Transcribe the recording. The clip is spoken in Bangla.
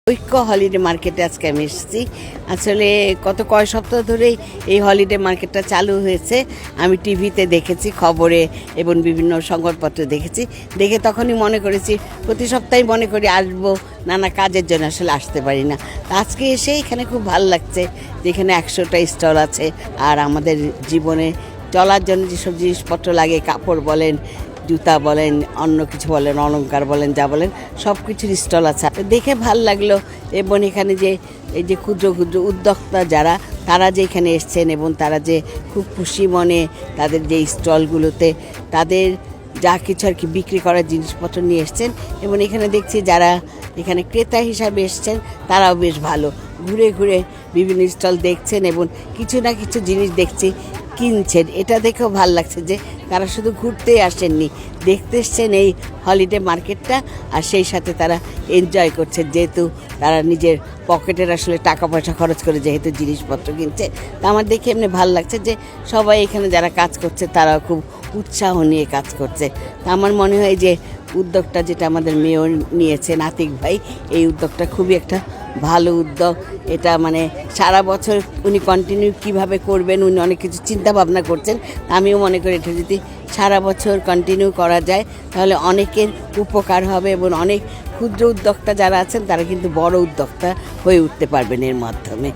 ঐক্য হলিডে মার্কেটে আজকে আমি এসেছি। আসলে গত কয়েক সপ্তাহ ধরেই এই হলিডে মার্কেটটা চালু হয়েছে। আমি টিভিতে দেখেছি, খবরে এবং বিভিন্ন সংবাদপত্রে দেখেছি। দেখে তখনই মনে করেছি, প্রতি সপ্তাহে মনে করি আসবো, নানা কাজের জন্য আসলে আসতে পারি না। আজকে এসে এখানে খুব ভালো লাগছে, যেখানে 100টা স্টল আছে। আর আমাদের জীবনে চলার জন্য যেসব জিনিসপত্র লাগে, কাপড় বলেন, জুতা বলেন, অন্য কিছু বলেন, অলংকার বলেন, যা বলেন সব কিছুর স্টল আছে। দেখে ভাল লাগলো। এবং এখানে যে এই যে ক্ষুদ্র ক্ষুদ্র উদ্যোক্তা যারা, তারা যে এখানে এসছেন এবং তারা যে খুব খুশি মনে তাদের যে স্টলগুলোতে তাদের যা কিছু আর কি বিক্রি করার জিনিসপত্র নিয়ে এসছেন। এবং এখানে দেখছি যারা এখানে ক্রেতা হিসাবে এসছেন তারাও বেশ ভালো ঘুরে ঘুরে বিভিন্ন স্টল দেখছেন এবং কিছু না কিছু জিনিস দেখছি কিনছেন। এটা দেখেও ভালো লাগছে যে তারা শুধু ঘুরতে আসেননি, দেখতে এসছেন এই হলিডে মার্কেটটা, আর সেই সাথে তারা এনজয় করছে, যেহেতু তারা নিজের পকেটের আসলে টাকা পয়সা খরচ করে যেহেতু জিনিসপত্র কিনছে। তা আমার দেখে এমনি ভালো লাগছে যে সবাই এখানে যারা কাজ করছে তারাও খুব উৎসাহ নিয়ে কাজ করছে। তা আমার মনে হয় যে উদ্যোগটা যেটা আমাদের মেয়র নিয়েছেন আতিক ভাই, এই উদ্যোগটা খুবই একটা ভালো উদ্যোগ। এটা মানে সারা বছর উনি কন্টিনিউ কিভাবে করবেন, উনি অনেক কিছু চিন্তা ভাবনা করছেন। আমিও মনে করি এটা যদি সারা বছর কন্টিনিউ করা যায় তাহলে অনেকের উপকার হবে এবং অনেক ক্ষুদ্র উদ্যোক্তা যারা আছেন তারা কিন্তু বড় উদ্যোক্তা হয়ে উঠতে পারবেন এর মাধ্যমে।